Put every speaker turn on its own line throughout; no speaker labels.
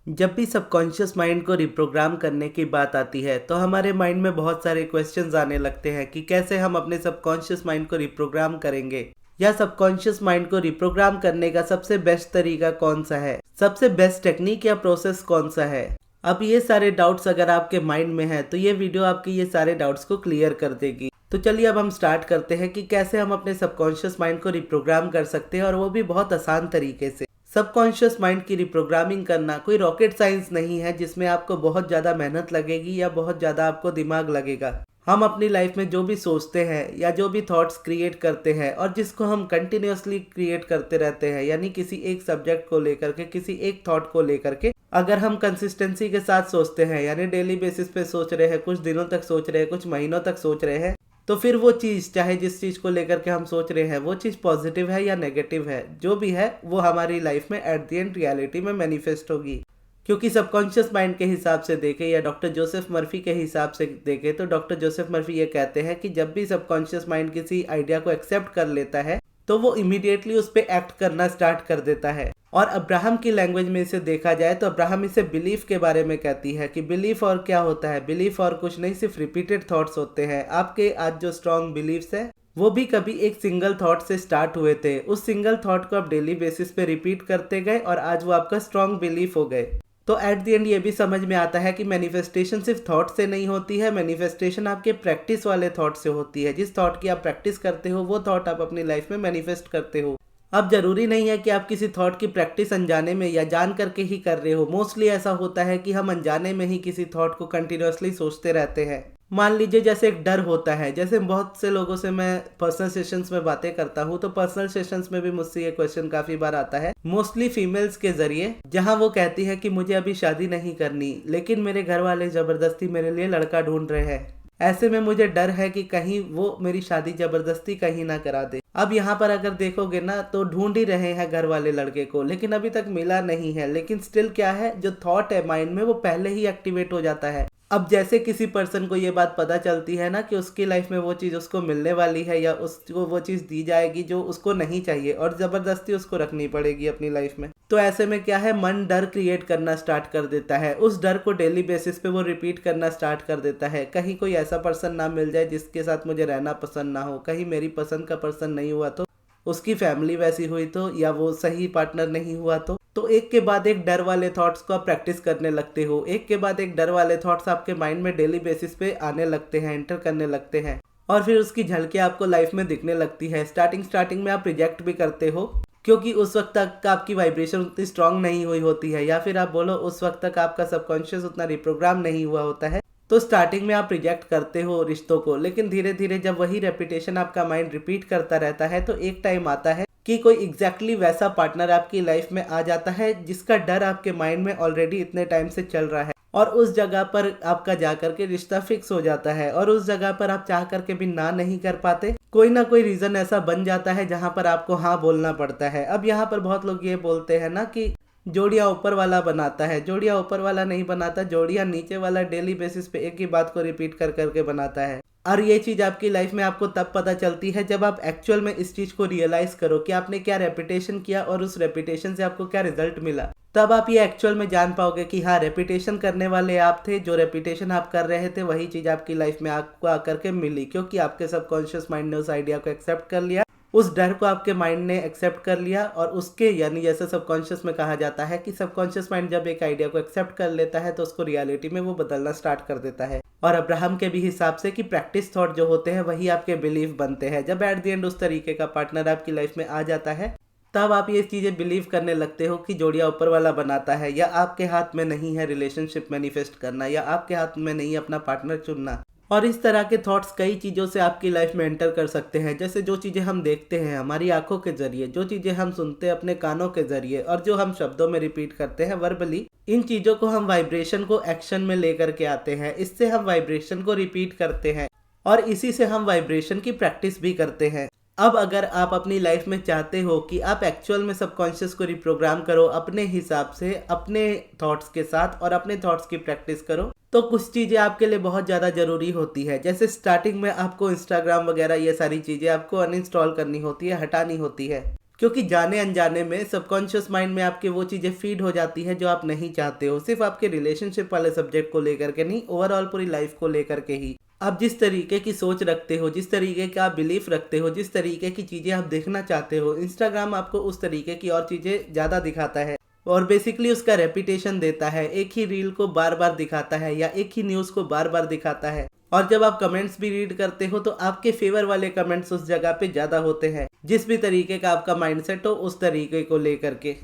जब भी subconscious mind को रिप्रोग्राम करने की बात आती है तो हमारे माइंड में बहुत सारे क्वेश्चंस आने लगते हैं कि कैसे हम अपने सबकॉन्शियस माइंड को रिप्रोग्राम करेंगे या सबकॉन्शियस माइंड को रिप्रोग्राम करने का सबसे बेस्ट तरीका कौन सा है, सबसे बेस्ट टेक्निक या प्रोसेस कौन सा है। अब ये सारे डाउट्स अगर आपके माइंड में है तो ये वीडियो आपके ये सारे डाउट्स को क्लियर कर देगी। तो चलिए अब हम स्टार्ट करते हैं कि कैसे हम अपने सबकॉन्शियस माइंड को रिप्रोग्राम कर सकते हैं, और वो भी बहुत आसान तरीके से। सबकॉन्शियस माइंड की रिप्रोग्रामिंग करना कोई रॉकेट साइंस नहीं है जिसमें आपको बहुत ज़्यादा मेहनत लगेगी या बहुत ज़्यादा आपको दिमाग लगेगा। हम अपनी लाइफ में जो भी सोचते हैं या जो भी थॉट्स क्रिएट करते हैं और जिसको हम कंटिन्यूअसली क्रिएट करते रहते हैं, यानी किसी एक सब्जेक्ट को लेकर के, किसी एक थॉट को लेकर के अगर हम कंसिस्टेंसी के साथ सोचते हैं, यानी डेली बेसिस पे सोच रहे हैं, कुछ दिनों तक सोच रहे हैं, कुछ महीनों तक सोच रहे हैं, तो फिर वो चीज़, चाहे जिस चीज़ को लेकर के हम सोच रहे हैं वो चीज़ पॉजिटिव है या नेगेटिव है, जो भी है वो हमारी लाइफ में एट द एंड रियलिटी में मैनिफेस्ट होगी। क्योंकि सबकॉन्शियस माइंड के हिसाब से देखें या डॉक्टर जोसेफ मर्फी के हिसाब से देखें तो डॉक्टर जोसेफ मर्फी ये कहते हैं कि जब भी सबकॉन्शियस माइंड किसी आइडिया को एक्सेप्ट कर लेता है तो वो इमीडिएटली उस पर एक्ट करना स्टार्ट कर देता है। और अब्राहम की लैंग्वेज में इसे देखा जाए तो अब्राहम इसे बिलीफ के बारे में कहती है कि बिलीफ और क्या होता है, बिलीफ और कुछ नहीं, सिर्फ रिपीटेड थॉट्स होते हैं। आपके आज जो स्ट्रॉन्ग बिलीफ्स है वो भी कभी एक सिंगल थॉट से स्टार्ट हुए थे, उस सिंगल थॉट को आप डेली बेसिस पे रिपीट करते गए और आज वो आपका स्ट्रॉन्ग बिलीफ हो गए। तो एट द एंड ये भी समझ में आता है कि मैनिफेस्टेशन सिर्फ थॉट से नहीं होती है, मैनिफेस्टेशन आपके प्रैक्टिस वाले थॉट से होती है। जिस थॉट की आप प्रैक्टिस करते हो वो थॉट आप अपनी लाइफ में मैनिफेस्ट करते हो। अब जरूरी नहीं है कि आप किसी थॉट की प्रैक्टिस अनजाने में या जान करके ही कर रहे हो। मोस्टली ऐसा होता है कि हम अनजाने में ही किसी थॉट को कंटिन्यूअसली सोचते रहते हैं। मान लीजिए जैसे एक डर होता है, जैसे बहुत से लोगों से मैं पर्सनल सेशंस में बातें करता हूँ तो पर्सनल सेशंस में भी मुझसे ये क्वेश्चन काफी बार आता है, मोस्टली फीमेल्स के जरिए, जहाँ वो कहती है कि मुझे अभी शादी नहीं करनी लेकिन मेरे घर वाले जबरदस्ती मेरे लिए लड़का ढूंढ रहे हैं। ऐसे में मुझे डर है कि कहीं वो मेरी शादी जबरदस्ती कहीं ना करा दे। अब यहाँ पर अगर देखोगे ना तो ढूंढ ही रहे हैं घर वाले लड़के को, लेकिन अभी तक मिला नहीं है। लेकिन स्टिल क्या है, जो थॉट है माइंड में वो पहले ही एक्टिवेट हो जाता है। अब जैसे किसी पर्सन को ये बात पता चलती है ना कि उसकी लाइफ में वो चीज़ उसको मिलने वाली है या उसको वो चीज़ दी जाएगी जो उसको नहीं चाहिए और ज़बरदस्ती उसको रखनी पड़ेगी अपनी लाइफ में, तो ऐसे में क्या है, मन डर क्रिएट करना स्टार्ट कर देता है। उस डर को डेली बेसिस पे वो रिपीट करना स्टार्ट कर देता है। कहीं कोई ऐसा पर्सन ना मिल जाए जिसके साथ मुझे रहना पसंद ना हो, कहीं मेरी पसंद का पर्सन नहीं हुआ तो, उसकी फैमिली वैसी हुई तो, या वो सही पार्टनर नहीं हुआ तो एक के बाद एक डर वाले थॉट्स को आप प्रैक्टिस करने लगते हो। एक के बाद एक डर वाले थॉट्स आपके माइंड में डेली बेसिस पे आने लगते हैं, एंटर करने लगते हैं, और फिर उसकी झलकियां आपको लाइफ में दिखने लगती है। स्टार्टिंग में आप रिजेक्ट भी करते हो क्योंकि उस वक्त तक आपकी वाइब्रेशन उतनी स्ट्रांग नहीं हुई होती है, या फिर आप बोलो उस वक्त तक आपका सबकॉन्शियस उतना रिप्रोग्राम नहीं हुआ होता है। तो स्टार्टिंग में आप रिजेक्ट करते हो रिश्तों को, लेकिन धीरे धीरे जब वही रेपिटेशन आपका माइंड रिपीट करता रहता है तो एक टाइम आता है कि कोई एग्जैक्टली वैसा पार्टनर आपकी लाइफ में आ जाता है जिसका डर आपके माइंड में ऑलरेडी इतने टाइम से चल रहा है, और उस जगह पर आपका जाकर के रिश्ता फिक्स हो जाता है। और उस जगह पर आप चाह करके भी ना नहीं कर पाते, कोई ना कोई रीजन ऐसा बन जाता है जहां पर आपको हाँ बोलना पड़ता है। अब यहाँ पर बहुत लोग ये बोलते हैं ना कि जोड़ियां ऊपर वाला बनाता है, जोड़ियां ऊपर वाला नहीं बनाता, जोड़ियां नीचे वाला डेली बेसिस पे एक ही बात को रिपीट कर करके बनाता है। और ये चीज़ आपकी लाइफ में आपको तब पता चलती है जब आप एक्चुअल में इस चीज़ को रियलाइज करो कि आपने क्या रेपिटेशन किया और उस रेपिटेशन से आपको क्या रिजल्ट मिला। तब आप ये एक्चुअल में जान पाओगे कि हाँ, रेपिटेशन करने वाले आप थे, जो रेपिटेशन आप कर रहे थे वही चीज़ आपकी लाइफ में आपको आकर के मिली, क्योंकि आपके सबकॉन्शियस माइंड ने उस आइडिया को एक्सेप्ट कर लिया, उस डर को आपके माइंड ने एक्सेप्ट कर लिया। और उसके, यानी जैसे सबकॉन्शियस में कहा जाता है कि सबकॉन्शियस माइंड जब एक आइडिया को एक्सेप्ट कर लेता है तो उसको रियलिटी में वो बदलना स्टार्ट कर देता है। और अब्राहम के भी हिसाब से कि प्रैक्टिस थॉट जो होते हैं वही आपके बिलीफ बनते हैं। जब एट द एंड उस तरीके का पार्टनर आपकी लाइफ में आ जाता है तब आप ये चीज़ें बिलीव करने लगते हो कि जोड़ियां ऊपर वाला बनाता है, या आपके हाथ में नहीं है रिलेशनशिप मैनिफेस्ट करना, या आपके हाथ में नहीं है अपना पार्टनर चुनना। और इस तरह के थॉट्स कई चीज़ों से आपकी लाइफ में एंटर कर सकते हैं, जैसे जो चीज़ें हम देखते हैं हमारी आंखों के जरिए, जो चीज़ें हम सुनते हैं अपने कानों के जरिए, और जो हम शब्दों में रिपीट करते हैं वर्बली, इन चीज़ों को हम वाइब्रेशन को एक्शन में लेकर के आते हैं। इससे हम वाइब्रेशन को रिपीट करते हैं और इसी से हम वाइब्रेशन की प्रैक्टिस भी करते हैं। अब अगर आप अपनी लाइफ में चाहते हो कि आप एक्चुअल में सबकॉन्शियस को रिप्रोग्राम करो अपने हिसाब से, अपने थॉट्स के साथ, और अपने थॉट्स की प्रैक्टिस करो, तो कुछ चीज़ें आपके लिए बहुत ज़्यादा ज़रूरी होती है। जैसे स्टार्टिंग में आपको इंस्टाग्राम वगैरह ये सारी चीज़ें आपको अनइंस्टॉल करनी होती है, हटानी होती है, क्योंकि जाने अनजाने में सबकॉन्शियस माइंड में आपके वो चीज़ें फीड हो जाती है जो आप नहीं चाहते हो, सिर्फ आपके रिलेशनशिप वाले सब्जेक्ट को लेकर के नहीं, ओवरऑल पूरी लाइफ को लेकर के ही। आप जिस तरीके की सोच रखते हो, जिस तरीके का आप बिलीफ रखते हो, जिस तरीके की चीज़ें आप देखना चाहते हो, इंस्टाग्राम आपको उस तरीके की और चीज़ें ज़्यादा दिखाता है और बेसिकली उसका रेपुटेशन देता है, एक ही रील को बार बार दिखाता है या एक ही न्यूज़ को बार बार दिखाता है। और जब आप कमेंट्स भी रीड करते हो तो आपके फेवर वाले कमेंट्स उस जगह पे ज़्यादा होते हैं, जिस भी तरीके का आपका माइंडसेट हो उस तरीके को लेकर के।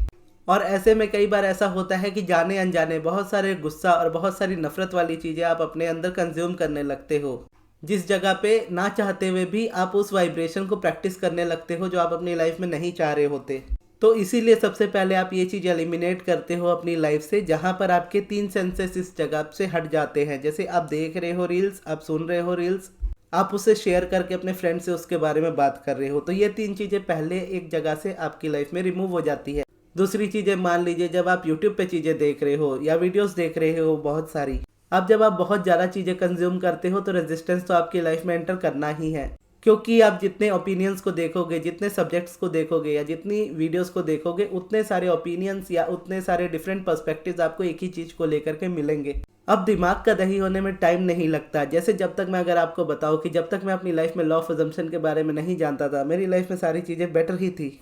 और ऐसे में कई बार ऐसा होता है कि जाने अनजाने बहुत सारे गुस्सा और बहुत सारी नफरत वाली चीज़ें आप अपने अंदर कंज्यूम करने लगते हो, जिस जगह पे ना चाहते हुए भी आप उस वाइब्रेशन को प्रैक्टिस करने लगते हो जो आप अपनी लाइफ में नहीं चाह रहे होते। तो इसीलिए सबसे पहले आप ये चीज़ एलिमिनेट करते हो अपनी लाइफ से, जहाँ पर आपके 3 सेंसेस इस जगह से हट जाते हैं। जैसे आप देख रहे हो रील्स, आप सुन रहे हो रील्स, आप उसे शेयर करके अपने फ्रेंड से उसके बारे में बात कर रहे हो, तो ये 3 चीज़ें पहले एक जगह से आपकी लाइफ में रिमूव हो जाती है। दूसरी चीज़ें, मान लीजिए जब आप यूट्यूब पे चीज़ें देख रहे हो या वीडियोस देख रहे हो बहुत सारी, अब जब आप बहुत ज़्यादा चीज़ें कंज्यूम करते हो तो रेजिस्टेंस तो आपकी लाइफ में एंटर करना ही है, क्योंकि आप जितने ओपिनियंस को देखोगे, जितने सब्जेक्ट्स को देखोगे या जितनी वीडियोस को देखोगे, उतने सारे ओपिनियंस या उतने सारे डिफरेंट पर्सपेक्टिव्स आपको एक ही चीज़ को लेकर के मिलेंगे। अब दिमाग का दही होने में टाइम नहीं लगता। जैसे जब तक मैं अगर आपको बताऊं कि जब तक मैं अपनी लाइफ में लॉ ऑफ अजम्पशन के बारे में नहीं जानता था, मेरी लाइफ में सारी चीज़ें बेटर ही थी।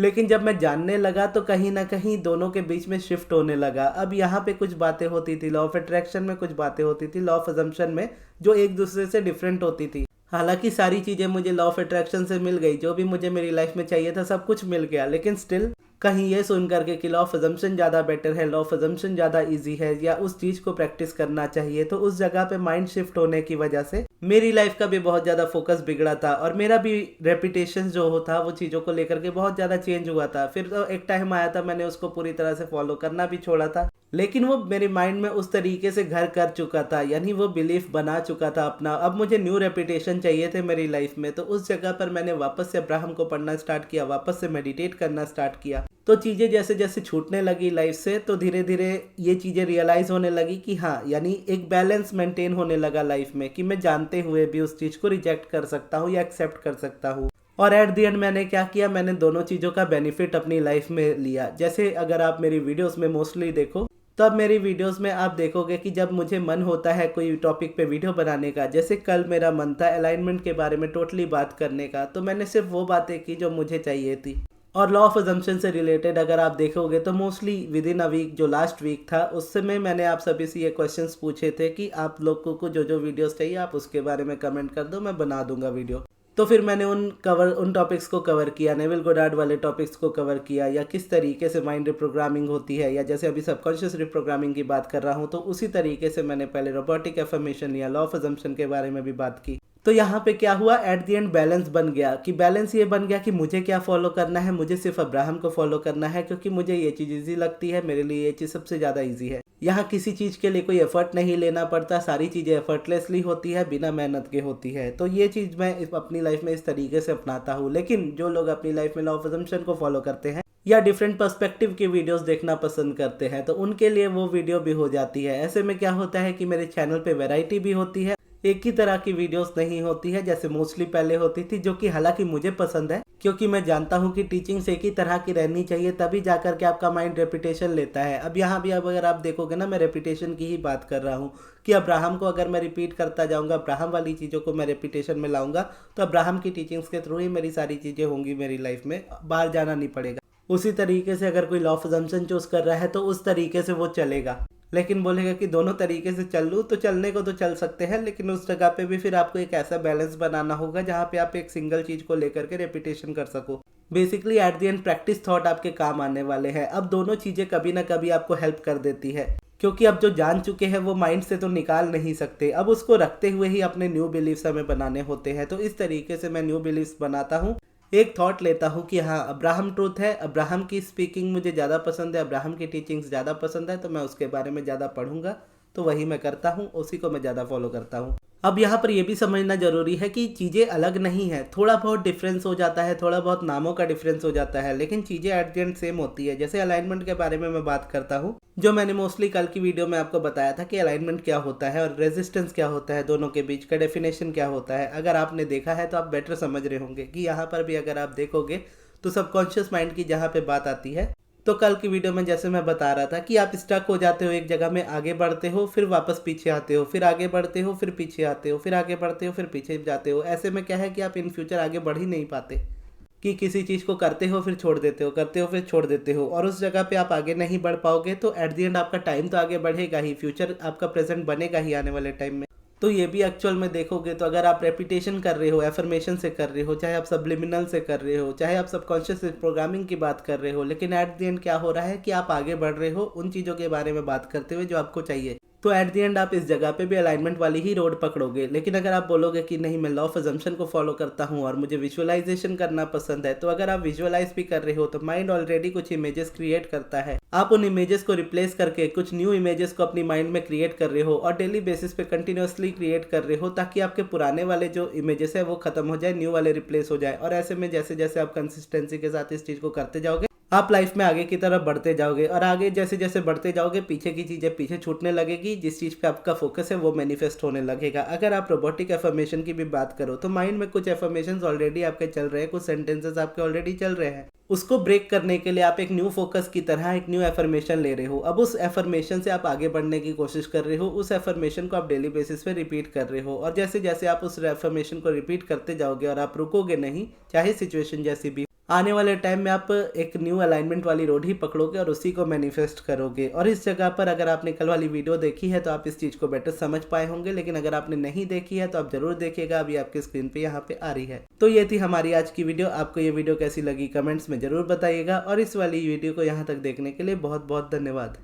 लेकिन जब मैं जानने लगा तो कहीं ना कहीं दोनों के बीच में शिफ्ट होने लगा। अब यहाँ पे कुछ बातें होती थी लॉ ऑफ अट्रैक्शन में, कुछ बातें होती थी लॉ ऑफ अजम्पशन में, जो एक दूसरे से डिफरेंट होती थी। हालांकि सारी चीज़ें मुझे लॉ ऑफ अट्रैक्शन से मिल गई, जो भी मुझे मेरी लाइफ में चाहिए था सब कुछ मिल गया, लेकिन स्टिल कहीं ये सुन करके कि लॉ ऑफ अजम्पशन ज़्यादा बेटर है, लॉ ऑफ अजम्पशन ज़्यादा इजी है या उस चीज़ को प्रैक्टिस करना चाहिए, तो उस जगह पे माइंड शिफ्ट होने की वजह से मेरी लाइफ का भी बहुत ज़्यादा फोकस बिगड़ा था और मेरा भी रेपुटेशन जो होता वो चीज़ों को लेकर के बहुत ज़्यादा चेंज हुआ था। फिर तो एक टाइम आया था मैंने उसको पूरी तरह से फॉलो करना भी छोड़ा था, लेकिन वो मेरे माइंड में उस तरीके से घर कर चुका था, यानी वो बिलीफ बना चुका था अपना। अब मुझे न्यू रेपुटेशन चाहिए थे मेरी लाइफ में, तो उस जगह पर मैंने वापस से अब्राहम को पढ़ना स्टार्ट किया, वापस से मेडिटेट करना स्टार्ट किया। तो चीज़ें जैसे जैसे छूटने लगी लाइफ से, तो धीरे धीरे ये चीज़ें रियलाइज़ होने लगी कि हाँ, यानी एक बैलेंस मेंटेन होने लगा लाइफ में, कि मैं जानते हुए भी उस चीज़ को रिजेक्ट कर सकता हूँ या एक्सेप्ट कर सकता हूँ। और एट द एंड मैंने क्या किया, मैंने दोनों चीज़ों का बेनिफिट अपनी लाइफ में लिया। जैसे अगर आप मेरी वीडियोस में मोस्टली देखो, तो अब मेरी वीडियोस में आप देखोगे कि जब मुझे मन होता है कोई टॉपिक पे वीडियो बनाने का, जैसे कल मेरा मन था अलाइनमेंट के बारे में टोटली बात करने का, तो मैंने सिर्फ वो बातें की जो मुझे चाहिए थी। और लॉ ऑफ अजम्पशन से रिलेटेड अगर आप देखोगे तो mostly within a week, जो लास्ट वीक था, उस समय मैंने आप सभी से ये क्वेश्चंस पूछे थे कि आप लोगों को जो जो वीडियोस चाहिए आप उसके बारे में कमेंट कर दो, मैं बना दूंगा वीडियो। तो फिर मैंने उन टॉपिक्स को कवर किया, नेविल गोडार्ड वाले टॉपिक्स को कवर किया, या किस तरीके से माइंड रिप्रोग्रामिंग होती है, या जैसे अभी सबकॉन्शियस रिप्रोग्रामिंग की बात कर रहा हूँ, तो उसी तरीके से मैंने पहले रोबोटिक एफर्मेशन या लॉ ऑफ अजम्पशन के बारे में भी बात की। तो यहाँ पे क्या हुआ, एट द एंड बैलेंस बन गया, कि बैलेंस ये बन गया कि मुझे क्या फॉलो करना है, मुझे सिर्फ अब्राहम को फॉलो करना है, क्योंकि मुझे ये चीज़ ईजी लगती है, मेरे लिए ये चीज़ सबसे ज़्यादा ईजी है। यहाँ किसी चीज़ के लिए कोई एफर्ट नहीं लेना पड़ता, सारी चीज़ें एफर्टलेसली होती है, बिना मेहनत के होती है। तो ये चीज़ मैं अपनी लाइफ में इस तरीके से अपनाता हूँ। लेकिन जो लोग अपनी लाइफ में लॉ ऑफ अजम्पशन को फॉलो करते हैं या डिफरेंट पर्सपेक्टिव की वीडियोस देखना पसंद करते हैं, तो उनके लिए वो वीडियो भी हो जाती है। ऐसे में क्या होता है कि मेरे चैनल पे वैरायटी भी होती है, एक ही तरह की वीडियोस नहीं होती है जैसे मोस्टली पहले होती थी, जो कि हालांकि मुझे पसंद है, क्योंकि मैं जानता हूं कि टीचिंग्स एक ही तरह की रहनी चाहिए, तभी जाकर के आपका माइंड रेपुटेशन लेता है। अब यहाँ भी अब अगर आप देखोगे ना, मैं रेपुटेशन की ही बात कर रहा हूँ कि अब्राहम को अगर मैं रिपीट करता जाऊँगा, अब्राहम वाली चीज़ों को मैं रेपुटेशन में लाऊंगा, तो अब्राहम की टीचिंग्स के थ्रू ही मेरी सारी चीज़ें होंगी मेरी लाइफ में, बाहर जाना नहीं पड़ेगा। उसी तरीके से अगर कोई लॉ ऑफ अजम्पशन चूज कर रहा है तो उस तरीके से वो चलेगा, लेकिन बोलेगा कि दोनों तरीके से चल लूँ, तो चलने को तो चल सकते हैं, लेकिन उस जगह पे भी फिर आपको एक ऐसा बैलेंस बनाना होगा जहाँ पे आप एक सिंगल चीज को लेकर के रेपिटेशन कर सको। Basically at the end practice thought आपके काम आने वाले हैं। अब दोनों चीजें कभी ना कभी आपको हेल्प कर देती है, क्योंकि अब जो जान चुके हैं वो माइंड से तो निकाल नहीं सकते, अब उसको रखते हुए ही अपने न्यू बिलीव्स हमें बनाने होते हैं। तो इस तरीके से मैं न्यू बिलीव्स बनाता हूँ, एक थॉट लेता हूँ कि हाँ अब्राहम ट्रूथ है, अब्राहम की स्पीकिंग मुझे ज़्यादा पसंद है, अब्राहम की टीचिंग्स ज़्यादा पसंद है, तो मैं उसके बारे में ज़्यादा पढ़ूंगा, तो वही मैं करता हूँ, उसी को मैं ज़्यादा फॉलो करता हूँ। अब यहाँ पर यह भी समझना जरूरी है कि चीज़ें अलग नहीं है, थोड़ा बहुत डिफरेंस हो जाता है, थोड़ा बहुत नामों का डिफरेंस हो जाता है, लेकिन चीज़ें एट द एंड सेम होती है। जैसे अलाइनमेंट के बारे में मैं बात करता हूँ, जो मैंने मोस्टली कल की वीडियो में आपको बताया था कि अलाइनमेंट क्या होता है और रेजिस्टेंस क्या होता है, दोनों के बीच का डेफिनेशन क्या होता है। अगर आपने देखा है तो आप बेटर समझ रहे होंगे कि यहाँ पर भी अगर आप देखोगे तो सबकॉन्शियस माइंड की जहाँ पे बात आती है, तो कल की वीडियो में जैसे मैं बता रहा था कि आप स्टक हो जाते हो एक जगह में, आगे बढ़ते हो फिर वापस पीछे आते हो, फिर आगे बढ़ते हो फिर पीछे आते हो, फिर आगे बढ़ते हो फिर पीछे जाते हो। ऐसे में क्या है कि आप इन फ्यूचर आगे बढ़ ही नहीं पाते, कि किसी चीज़ को करते हो फिर छोड़ देते हो, करते हो फिर छोड़ देते हो, और उस जगह पे आप आगे नहीं बढ़ पाओगे। तो एट द एंड आपका टाइम तो आगे बढ़ेगा ही, फ्यूचर आपका प्रेजेंट बनेगा ही आने वाले टाइम में। तो ये भी एक्चुअल में देखोगे तो अगर आप रेपिटेशन कर रहे हो, एफर्मेशन से कर रहे हो, चाहे आप सब्लिमिनल से कर रहे हो, चाहे आप सबकॉन्शियस प्रोग्रामिंग की बात कर रहे हो, लेकिन एट द एंड क्या हो रहा है कि आप आगे बढ़ रहे हो उन चीज़ों के बारे में बात करते हुए जो आपको चाहिए। तो एट द एंड आप इस जगह पे भी अलाइनमेंट वाली ही रोड पकड़ोगे। लेकिन अगर आप बोलोगे कि नहीं, मैं लॉ ऑफ अजम्पशन को फॉलो करता हूँ और मुझे विजुअलाइजेशन करना पसंद है, तो अगर आप विजुअलाइज भी कर रहे हो तो माइंड ऑलरेडी कुछ इमेजेस क्रिएट करता है। आप उन इमेजेस को रिप्लेस करके कुछ न्यू इमेजेस को अपनी माइंड में क्रिएट कर रहे हो और डेली बेसिस पे कंटिन्यूअसली क्रिएट कर रहे हो, ताकि आपके पुराने वाले जो इमेजेस है वो खत्म हो जाए, न्यू वाले रिप्लेस हो जाए। और ऐसे में जैसे जैसे आप कंसिस्टेंसी के साथ इस चीज़ को करते जाओगे, आप लाइफ में आगे की तरफ बढ़ते जाओगे, और आगे जैसे जैसे बढ़ते जाओगे पीछे की चीज़ें पीछे छूटने लगेगी, जिस चीज़ पे आपका फोकस है वो मैनिफेस्ट होने लगेगा। अगर आप रोबोटिक एफर्मेशन की भी बात करो तो माइंड में कुछ एफर्मेशंस ऑलरेडी आपके चल रहे हैं, कुछ सेंटेंसेस आपके ऑलरेडी चल रहे हैं। उसको ब्रेक करने के लिए आप एक न्यू फोकस की तरह एक न्यू एफर्मेशन ले रहे हो। अब उस एफर्मेशन से आप आगे बढ़ने की कोशिश कर रहे हो, उस एफर्मेशन को आप डेली बेसिस पे रिपीट कर रहे हो, और जैसे जैसे आप उस एफर्मेशन को रिपीट करते जाओगे और आप रुकोगे नहीं, चाहे सिचुएशन जैसी भी, आने वाले टाइम में आप एक न्यू अलाइनमेंट वाली रोड ही पकड़ोगे और उसी को मैनिफेस्ट करोगे। और इस जगह पर अगर आपने कल वाली वीडियो देखी है तो आप इस चीज़ को बेटर समझ पाए होंगे, लेकिन अगर आपने नहीं देखी है तो आप जरूर देखिएगा, अभी आपकी स्क्रीन पे यहाँ पे आ रही है। तो ये थी हमारी आज की वीडियो। आपको ये वीडियो कैसी लगी कमेंट्स में जरूर बताइएगा, और इस वाली वीडियो को यहाँ तक देखने के लिए बहुत बहुत धन्यवाद।